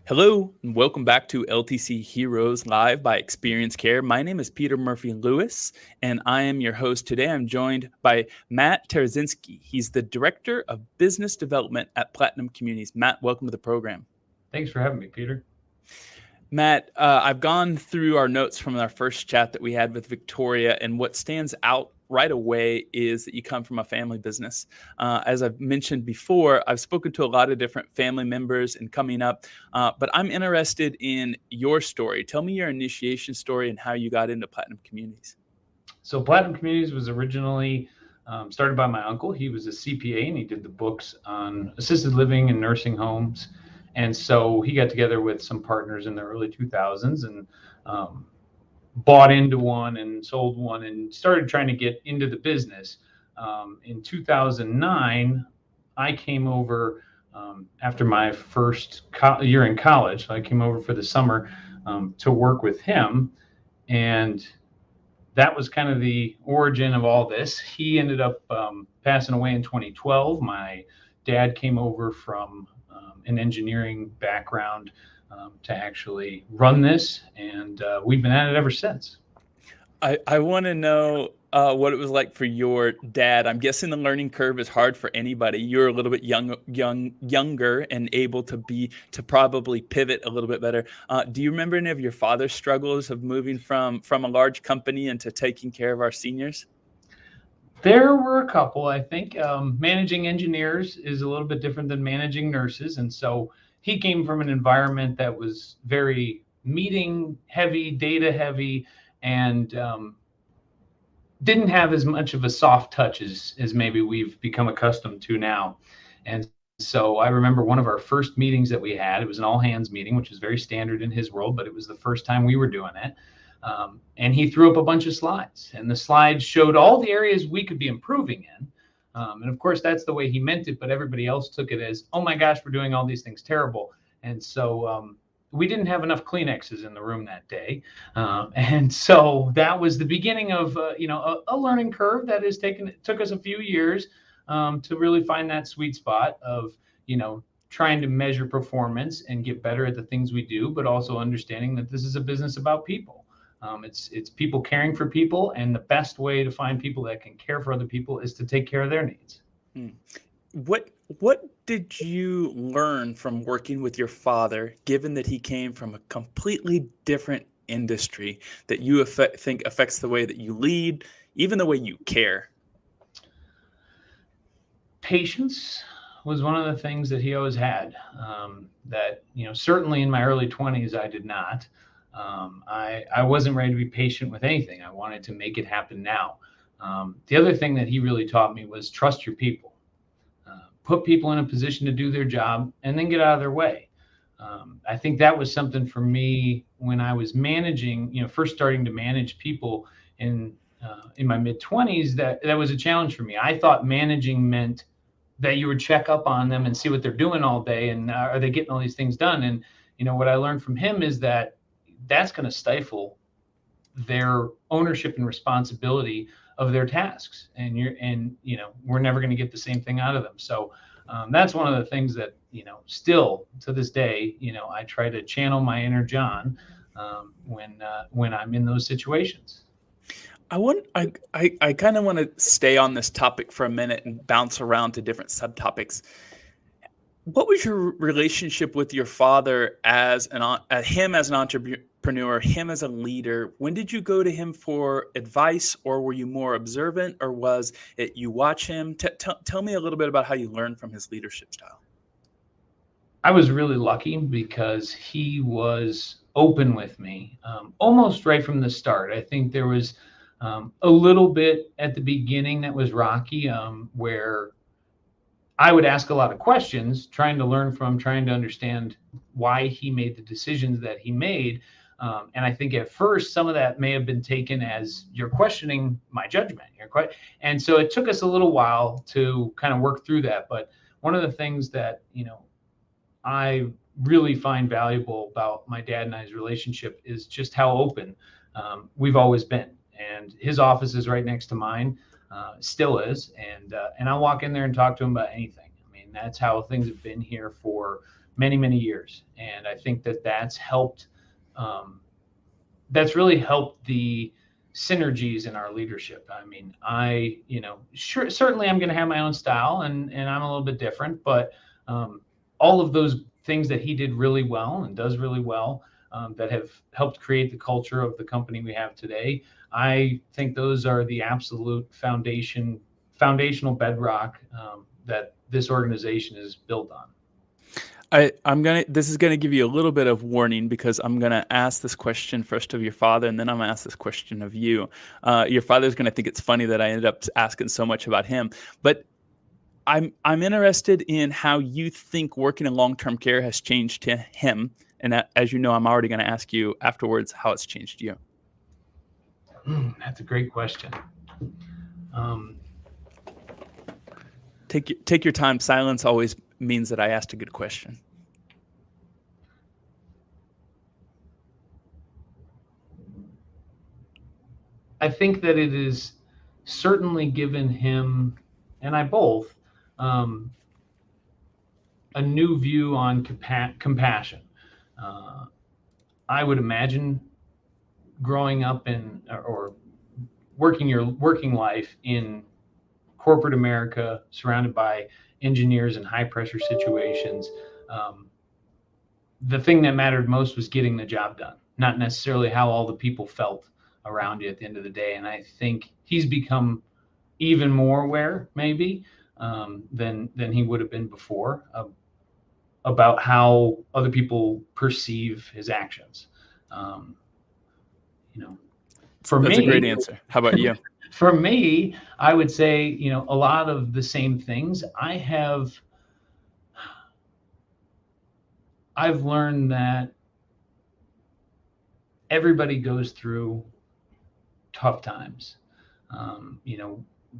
Hello, and welcome back to LTC Heroes Live by Experience Care. My name is Peter Murphy Lewis, and I am your host today. I'm joined by Matt Teresinski. He's the Director of Business Development at Platinum Communities. Matt, welcome to the program. Thanks for having me, Peter. Matt, I've gone through our notes from our first chat that we had with Victoria, and what stands out right away is that you come from a family business. As I've mentioned before, I've spoken to a lot of different family members and coming up, but I'm interested in your story. Tell me your initiation story and how you got into Platinum Communities. So Platinum Communities was originally started by my uncle. He was a CPA and he did the books on assisted living and nursing homes. And so he got together with some partners in the early 2000s and bought into one and sold one and started trying to get into the business. In 2009, I came over after my first year in college. I came over for the summer to work with him. And that was kind of the origin of all this. He ended up passing away in 2012. My dad came over from an engineering background to actually run this, and we've been at it ever since. I want to know what it was like for your dad. I'm guessing the learning curve is hard for anybody. You're a little bit younger and able to probably pivot a little bit better. Do you remember any of your father's struggles of moving from a large company into taking care of our seniors? There were a couple. I think managing engineers is a little bit different than managing nurses. And so he came from an environment that was very meeting heavy, data heavy, and didn't have as much of a soft touch as maybe we've become accustomed to now. And so I remember one of our first meetings that we had. It was an all hands meeting, which is very standard in his world, but it was the first time we were doing it. And he threw up a bunch of slides, and the slides showed all the areas we could be improving in. And of course, that's the way he meant it, but everybody else took it as, oh my gosh, we're doing all these things terrible. And so we didn't have enough Kleenexes in the room that day. And so that was the beginning of, a learning curve that took us a few years to really find that sweet spot of, trying to measure performance and get better at the things we do, but also understanding that this is a business about people. It's people caring for people, and the best way to find people that can care for other people is to take care of their needs. What did you learn from working with your father, given that he came from a completely different industry that you think affects the way that you lead, even the way you care? Patience was one of the things that he always had, that, certainly in my early 20s, I did not. I wasn't ready to be patient with anything. I wanted to make it happen now. The other thing that he really taught me was trust your people. Put people in a position to do their job and then get out of their way. I think that was something for me when I was managing, first starting to manage people in my mid-20s, that was a challenge for me. I thought managing meant that you would check up on them and see what they're doing all day and are they getting all these things done. And, what I learned from him is that that's going to stifle their ownership and responsibility of their tasks. And we're never going to get the same thing out of them. So that's one of the things that, still to this day, I try to channel my inner John when I'm in those situations. I kind of want to stay on this topic for a minute and bounce around to different subtopics. What was your relationship with your father as him as an entrepreneur, him as a leader? When did you go to him for advice, or were you more observant, or was it you watch him? Tell me a little bit about how you learned from his leadership style. I was really lucky because he was open with me almost right from the start. I think there was a little bit at the beginning that was rocky, where I would ask a lot of questions, trying to understand why he made the decisions that he made. And I think at first, some of that may have been taken as you're questioning my judgment. And so it took us a little while to kind of work through that. But one of the things that, I really find valuable about my dad and I's relationship is just how open we've always been. And his office is right next to mine, still is. And I'll walk in there and talk to him about anything. I mean, that's how things have been here for many, many years. And I think that that's helped. That's really helped the synergies in our leadership. I mean, sure, certainly I'm going to have my own style, and I'm a little bit different, but all of those things that he did really well and does really well, that have helped create the culture of the company we have today, I think those are the absolute foundational bedrock that this organization is built on. This is gonna give you a little bit of warning, because I'm gonna ask this question first of your father, and then I'm gonna ask this question of you. Your father's gonna think it's funny that I ended up asking so much about him, but I'm interested in how you think working in long-term care has changed him, and as you know, I'm already gonna ask you afterwards how it's changed you. That's a great question. Take your time. Silence always means that I asked a good question. I think that it is certainly given him and I both a new view on compassion. I would imagine growing up or working your working life in corporate America, surrounded by engineers in high pressure situations, the thing that mattered most was getting the job done, not necessarily how all the people felt around you at the end of the day. And I think he's become even more aware, maybe, than he would have been before, about how other people perceive his actions. For That's me, a great answer. How about you? For me, I would say, a lot of the same things. I've learned that everybody goes through tough times.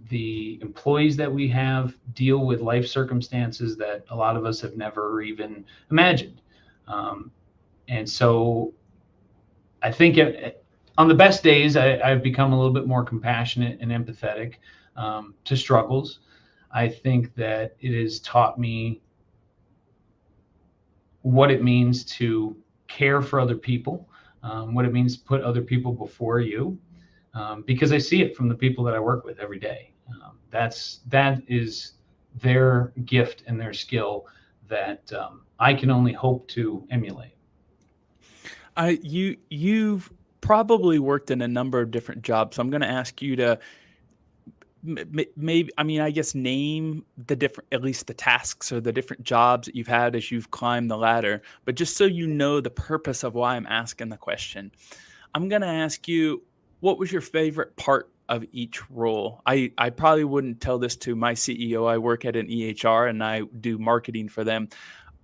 The employees that we have deal with life circumstances that a lot of us have never even imagined. And so I think on the best days, I've become a little bit more compassionate and empathetic to struggles. I think that it has taught me what it means to care for other people, what it means to put other people before you, because I see it from the people that I work with every day. That is their gift and their skill that I can only hope to emulate. You've probably worked in a number of different jobs, so I'm going to ask you to maybe, I guess, name the different, at least the tasks or the different jobs that you've had as you've climbed the ladder. But just so you know the purpose of why I'm asking the question, I'm going to ask you, what was your favorite part of each role? I probably wouldn't tell this to my CEO. I work at an EHR and I do marketing for them.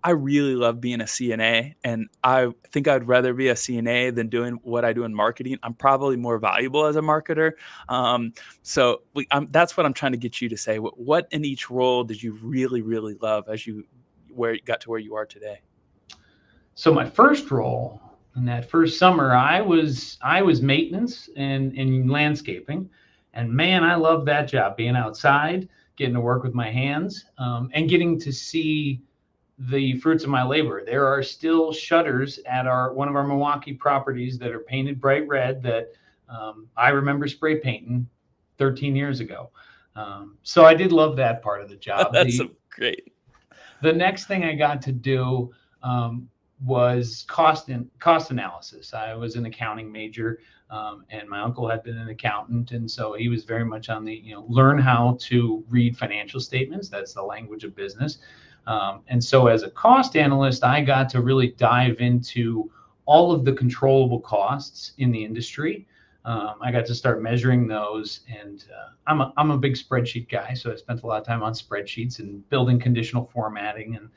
I really love being a CNA, and I think I'd rather be a CNA than doing what I do in marketing. I'm probably more valuable as a marketer. That's what I'm trying to get you to say. What in each role did you really, really love as you got to where you are today? So my first role in that first summer, I was maintenance and landscaping, and man, I loved that job, being outside, getting to work with my hands, and getting to see the fruits of my labor. There are still shutters at one of our Milwaukee properties that are painted bright red that I remember spray painting 13 years ago. So I did love that part of the job. That's great. The next thing I got to do was cost analysis. I was an accounting major, and my uncle had been an accountant, and so he was very much on the learn how to read financial statements. That's the language of business. And so as a cost analyst, I got to really dive into all of the controllable costs in the industry. I got to start measuring those, and I'm a big spreadsheet guy, so I spent a lot of time on spreadsheets and building conditional formatting and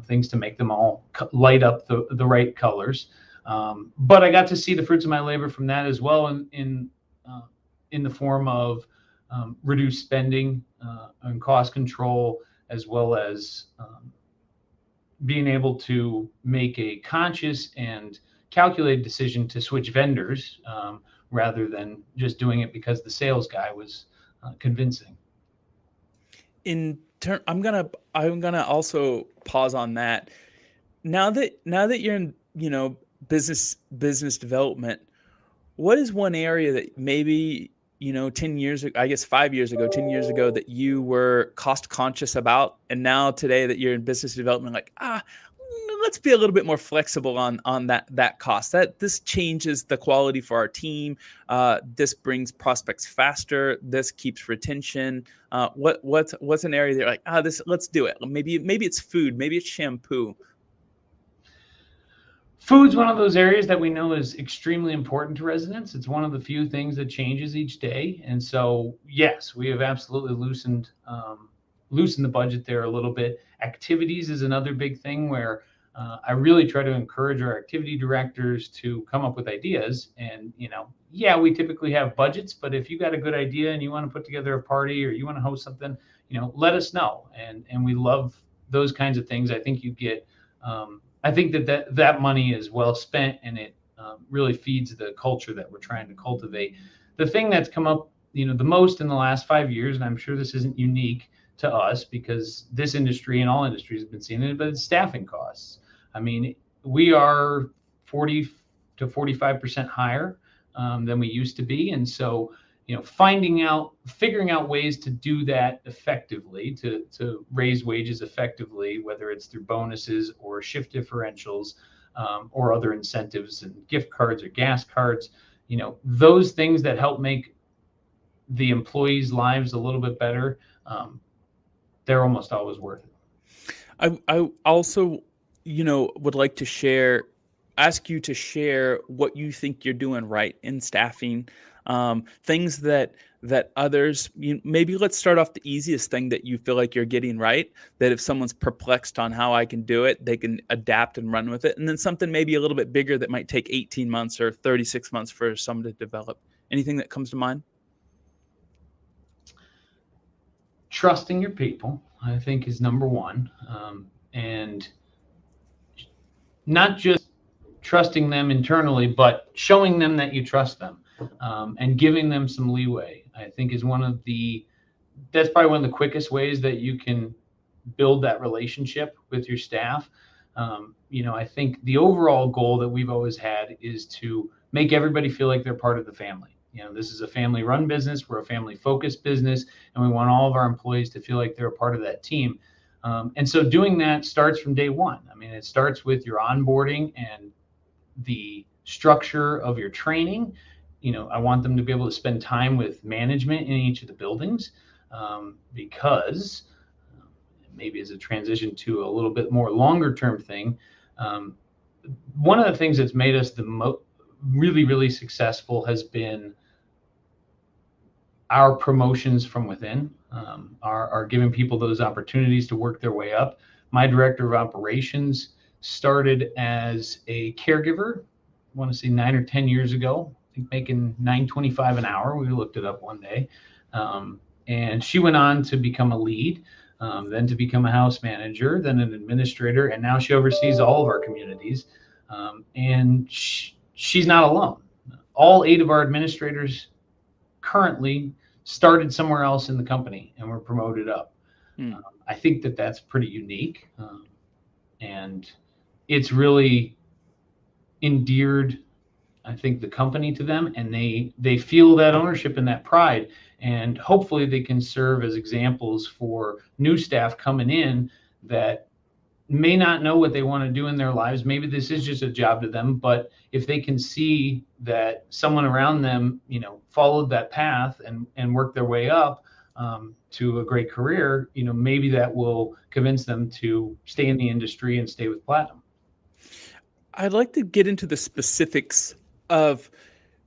things to make them all light up the right colors. But I got to see the fruits of my labor from that as well, in the form of reduced spending and cost control, as well as being able to make a conscious and calculated decision to switch vendors rather than just doing it because the sales guy was convincing. In I'm gonna also pause on that. Now that you're in, business development, what is one area that maybe, 10 years ago, I guess 5 years ago, 10 years ago, that you were cost conscious about, and now today that you're in business development, like, let's be a little bit more flexible on that cost. That this changes the quality for our team. This brings prospects faster. This keeps retention. What's an area that you're like, this, let's do it. Maybe it's food, maybe it's shampoo. Food's one of those areas that we know is extremely important to residents. It's one of the few things that changes each day. And so, yes, we have absolutely loosened the budget there a little bit. Activities is another big thing where I really try to encourage our activity directors to come up with ideas. And, we typically have budgets, but if you got a good idea and you want to put together a party or you want to host something, let us know. And we love those kinds of things. I think that money is well spent, and it really feeds the culture that we're trying to cultivate. The thing that's come up, the most in the last 5 years, and I'm sure this isn't unique to us because this industry and all industries have been seeing it, but it's staffing costs. I mean, we are 40 to 45% higher than we used to be, and so figuring out ways to do that effectively, to raise wages effectively, whether it's through bonuses or shift differentials or other incentives and gift cards or gas cards, those things that help make the employees' lives a little bit better, they're almost always worth it. I also, would like to ask you to share what you think you're doing right in staffing. Things that others, maybe let's start off the easiest thing that you feel like you're getting right, that if someone's perplexed on how I can do it, they can adapt and run with it. And then something maybe a little bit bigger that might take 18 months or 36 months for someone to develop. Anything that comes to mind? Trusting your people, I think, is number one. And not just trusting them internally, but showing them that you trust them. And giving them some leeway, I think, is that's probably one of the quickest ways that you can build that relationship with your staff. I think the overall goal that we've always had is to make everybody feel like they're part of the family. This is a family-run business. We're a family-focused business, and we want all of our employees to feel like they're a part of that team. And so doing that starts from day one. I mean, it starts with your onboarding and the structure of your training. I want them to be able to spend time with management in each of the buildings because maybe as a transition to a little bit more longer term thing, one of the things that's made us really, really successful has been our promotions from within, are giving people those opportunities to work their way up. My director of operations started as a caregiver, I want to say 9 or 10 years ago, I think making $9.25 an hour. We looked it up one day. And she went on to become a lead, then to become a house manager, then an administrator, and now she oversees all of our communities. And she's not alone. All 8 of our administrators currently started somewhere else in the company and were promoted up. I think that's pretty unique. And it's really endeared, I think, the company to them, and they feel that ownership and that pride, and hopefully they can serve as examples for new staff coming in that may not know what they want to do in their lives. Maybe this is just a job to them, but if they can see that someone around them, followed that path and worked their way up to a great career, maybe that will convince them to stay in the industry and stay with Platinum. I'd like to get into the specifics of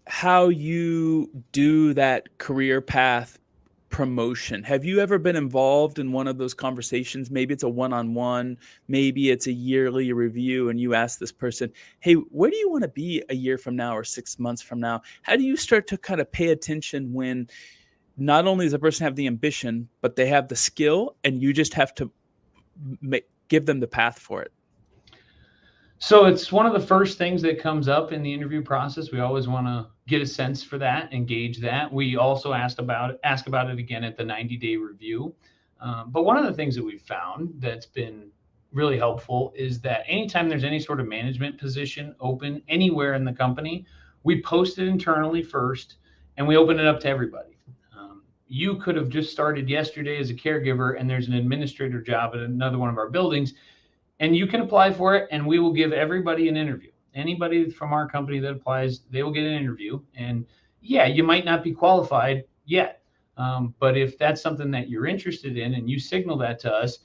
how you do that career path promotion. Have you ever been involved in one of those conversations? Maybe it's a one-on-one, maybe it's a yearly review, and you ask this person, hey, where do you want to be a year from now or 6 months from now? How do you start to kind of pay attention when not only does the person have the ambition, but they have the skill, and you just have to give them the path for it? So it's one of the first things that comes up in the interview process. We always want to get a sense for that, engage that. We also ask about it again at the 90-day review. But one of the things that we've found that's been really helpful is that anytime there's any sort of management position open anywhere in the company, we post it internally first and we open it up to everybody. You could have just started yesterday as a caregiver and there's an administrator job at another one of our buildings, and you can apply for it and we will give everybody an interview. Anybody from our company that applies, they will get an interview. And yeah, you might not be qualified yet. But if that's something that you're interested in and you signal that to us,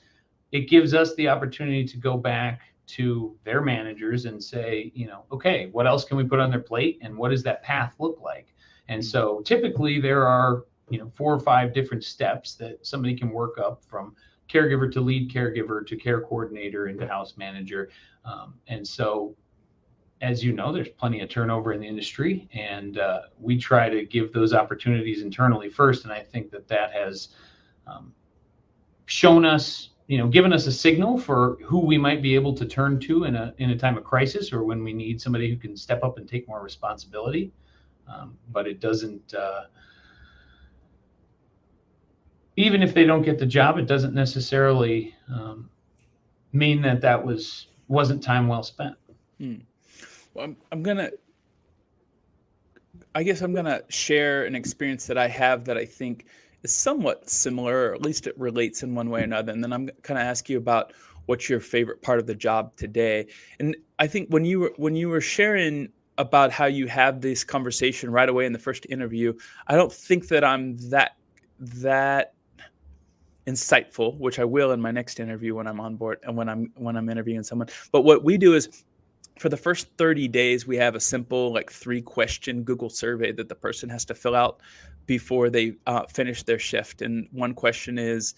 it gives us the opportunity to go back to their managers and say, okay, what else can we put on their plate and what does that path look like? And so typically there are, 4 or 5 different steps that somebody can work up from caregiver to lead caregiver to care coordinator into house manager. And so, as you know, there's plenty of turnover in the industry, and we try to give those opportunities internally first. And I think that has shown us, given us a signal for who we might be able to turn to in a time of crisis or when we need somebody who can step up and take more responsibility. But it doesn't, even if they don't get the job, it doesn't necessarily mean that wasn't time well spent. Well, I'm gonna share an experience that I have that I think is somewhat similar, or at least it relates in one way or another. And then I'm gonna ask you about what's your favorite part of the job today. And I think when you were sharing about how you have this conversation right away in the first interview, I don't think that I'm that insightful, which I will in my next interview when I'm on board and when I'm interviewing someone. But what we do is, for the first 30 days, we have a simple 3-question Google survey that the person has to fill out before they finish their shift. And one question is,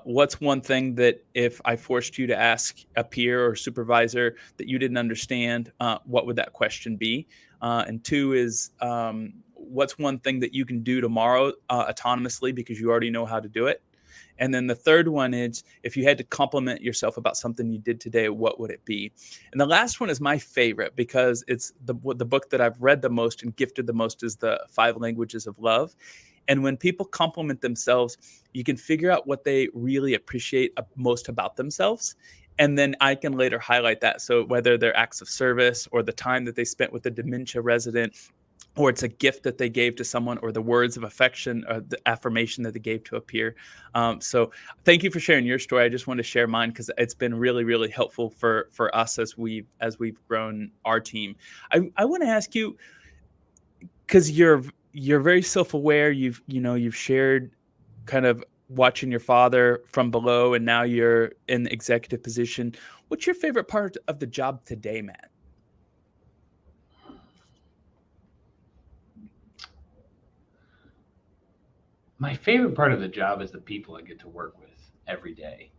what's one thing that if I forced you to ask a peer or supervisor that you didn't understand, what would that question be? And 2 is, what's one thing that you can do tomorrow autonomously because you already know how to do it? And then the third one is, if you had to compliment yourself about something you did today, what would it be? And the last one is my favorite because it's the book that I've read the most and gifted the most is the 5 Languages of Love. And when people compliment themselves, you can figure out what they really appreciate most about themselves. And then I can later highlight that. So whether they're acts of service or the time that they spent with a dementia resident, or it's a gift that they gave to someone, or the words of affection or the affirmation that they gave to a peer. So thank you for sharing your story. I just want to share mine because it's been really, really helpful for us as we've grown our team. I want to ask you, because you're very self-aware. You've shared kind of watching your father from below, and now you're in the executive position. What's your favorite part of the job today, Matt? My favorite part of the job is the people I get to work with every day.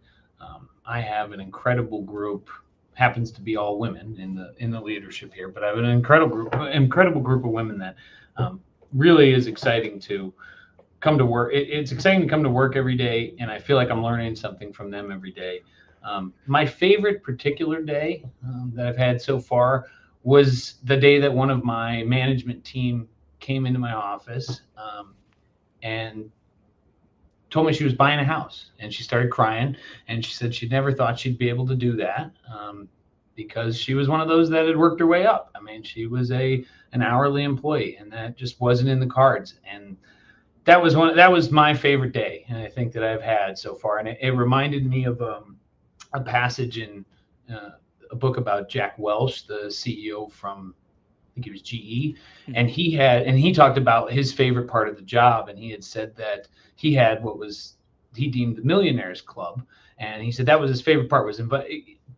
I have an incredible group, happens to be all women in the leadership here, but I have an incredible group of women that really is exciting to come to work. It's exciting to come to work every day, and I feel like I'm learning something from them every day. My favorite particular day that I've had so far was the day that one of my management team came into my office and told me she was buying a house, and she started crying, and she said she'd never thought she'd be able to do that because she was one of those that had worked her way up. I mean, she was an hourly employee, and that just wasn't in the cards. And that was my favorite day, and I think that I've had so far. And it reminded me of a passage in a book about Jack Welch, the CEO from, I think it was GE, and he talked about his favorite part of the job, and he had said that he had he deemed the Millionaires Club, and he said that was his favorite part, was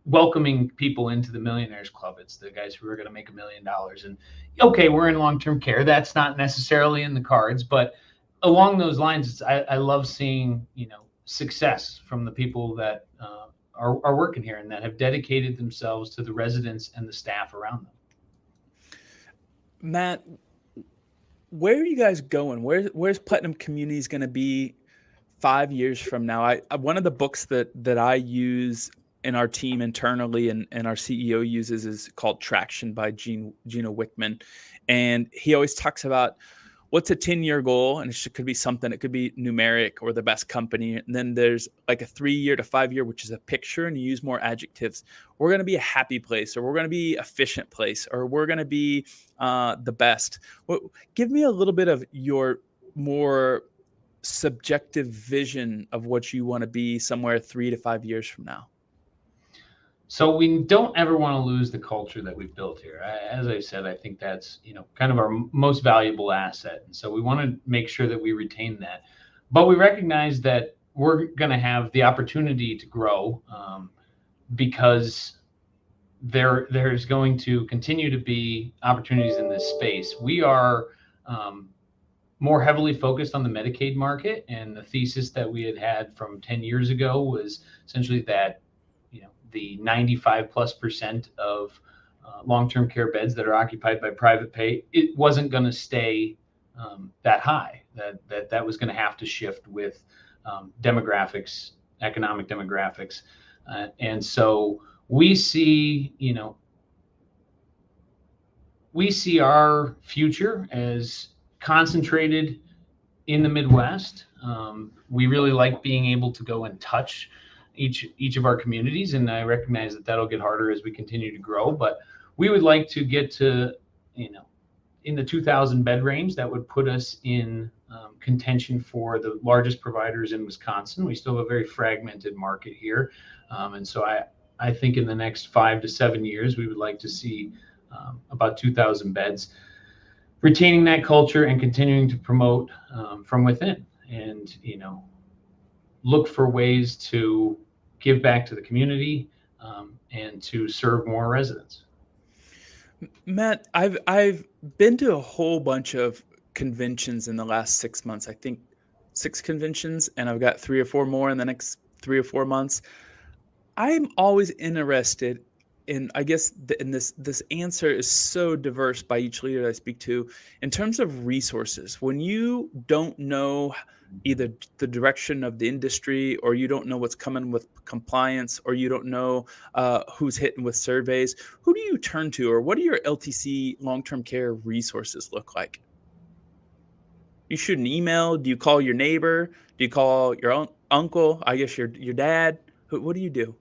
welcoming people into the Millionaires Club. It's the guys who are going to make $1 million, and okay, we're in long-term care. That's not necessarily in the cards, but along those lines, I love seeing success from the people that are working here and that have dedicated themselves to the residents and the staff around them. Matt, where are you guys going? Where's Putnam Communities going to be 5 years from now? One of the books that I use in our team internally and our CEO uses is called Traction by Gino Wickman. And he always talks about what's a 10-year goal? And it could be something, it could be numeric or the best company. And then there's like a 3-year to 5-year, which is a picture, and you use more adjectives. We're going to be a happy place, or we're going to be efficient place, or we're going to be the best. Well, give me a little bit of your more subjective vision of what you want to be somewhere 3 to 5 years from now. So we don't ever want to lose the culture that we've built here. As I said, I think that's, kind of our most valuable asset. And so we want to make sure that we retain that. But we recognize that we're going to have the opportunity to grow because there's going to continue to be opportunities in this space. We are more heavily focused on the Medicaid market, and the thesis that we had from 10 years ago was essentially that the 95+% of long-term care beds that are occupied by private pay, it wasn't going to stay that high. That was going to have to shift with demographics, economic demographics, and so we see our future as concentrated in the Midwest. We really like being able to go and touch each of our communities, and I recognize that that'll get harder as we continue to grow. But we would like to get to, in the 2,000 bed range. That would put us in contention for the largest providers in Wisconsin. We still have a very fragmented market here, and so I think in the next 5 to 7 years, we would like to see about 2,000 beds, retaining that culture and continuing to promote from within, and look for ways to give back to the community and to serve more residents. Matt, I've been to a whole bunch of conventions in the last 6 months. I think 6 conventions, and I've got 3 or 4 more in the next 3 or 4 months. I'm always interested in, I guess, and this answer is so diverse by each leader that I speak to, in terms of resources. When you don't know either the direction of the industry, or you don't know what's coming with compliance, or you don't know who's hitting with surveys, who do you turn to, or what do your LTC long-term care resources look like? You shoot an email? Do you call your neighbor? Do you call your uncle? I guess your dad? What do you do?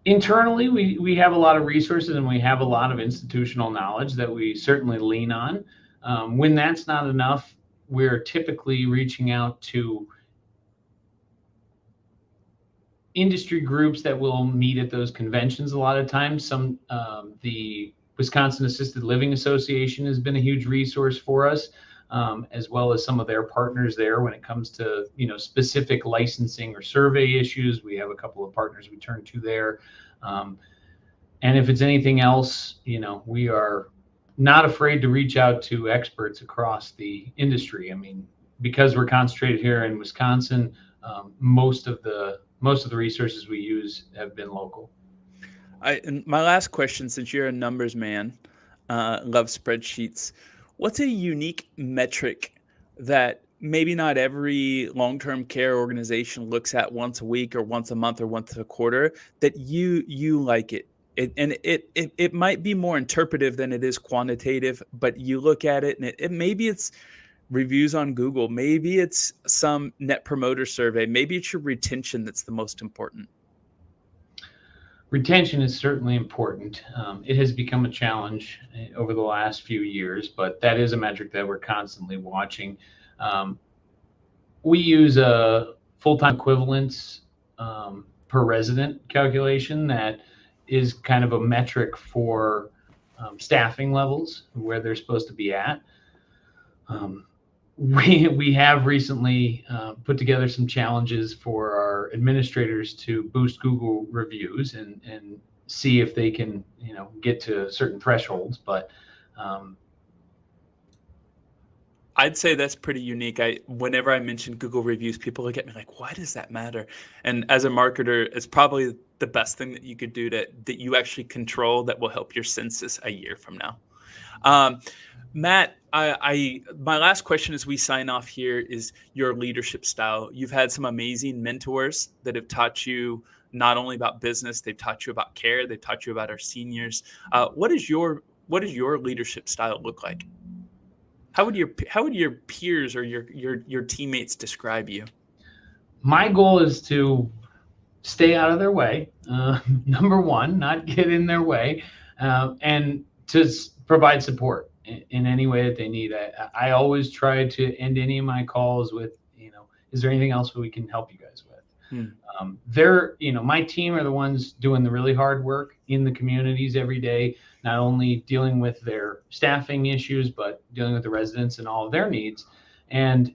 Internally, we have a lot of resources, and we have a lot of institutional knowledge that we certainly lean on. When that's not enough, we're typically reaching out to industry groups that will meet at those conventions. A lot of times, the Wisconsin Assisted Living Association has been a huge resource for us, as well as some of their partners there when it comes to specific licensing or survey issues. We have a couple of partners we turn to there, and if it's anything else, we are not afraid to reach out to experts across the industry. I mean, because we're concentrated here in Wisconsin, most of the resources we use have been local. And my last question, since you're a numbers man, love spreadsheets, what's a unique metric that maybe not every long-term care organization looks at once a week or once a month or once a quarter, that you like it? It might be more interpretive than it is quantitative, but you look at it, and maybe it's reviews on Google, maybe it's some net promoter survey, maybe it's your retention that's the most important. Retention is certainly important. It has become a challenge over the last few years, but that is a metric that we're constantly watching. We use a full-time equivalence per resident calculation that is kind of a metric for staffing levels, where they're supposed to be at. We have recently put together some challenges for our administrators to boost Google reviews and see if they can get to certain thresholds. But I'd say that's pretty unique. Whenever I mention Google reviews, people look at me like, why does that matter? And as a marketer, it's probably the best thing that you could do that you actually control, that will help your census a year from now. Matt, my last question as we sign off here is your leadership style. You've had some amazing mentors that have taught you not only about business, they've taught you about care, they've taught you about our seniors. What does your leadership style look like? How would your peers or your teammates describe you? My goal is to stay out of their way. Number one, not get in their way, and to provide support in any way that they need. I always try to end any of my calls with, is there anything else we can help you guys with? My team are the ones doing the really hard work in the communities every day, not only dealing with their staffing issues, but dealing with the residents and all of their needs. And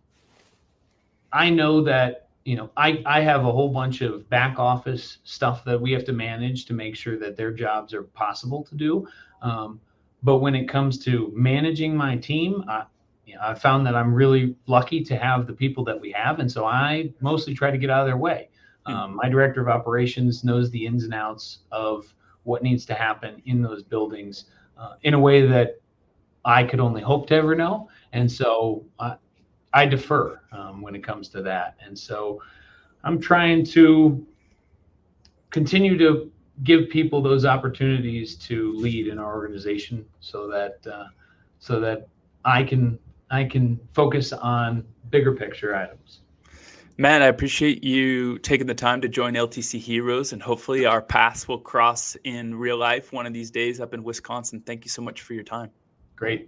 I know that, I have a whole bunch of back office stuff that we have to manage to make sure that their jobs are possible to do. But when it comes to managing my team, I found that I'm really lucky to have the people that we have. And so I mostly try to get out of their way. My director of operations knows the ins and outs of what needs to happen in those buildings in a way that I could only hope to ever know. And so I defer when it comes to that. And so I'm trying to continue to give people those opportunities to lead in our organization so that I can focus on bigger picture items. Man, I appreciate you taking the time to join LTC Heroes, and hopefully our paths will cross in real life one of these days up in Wisconsin. Thank you so much for your time. Great.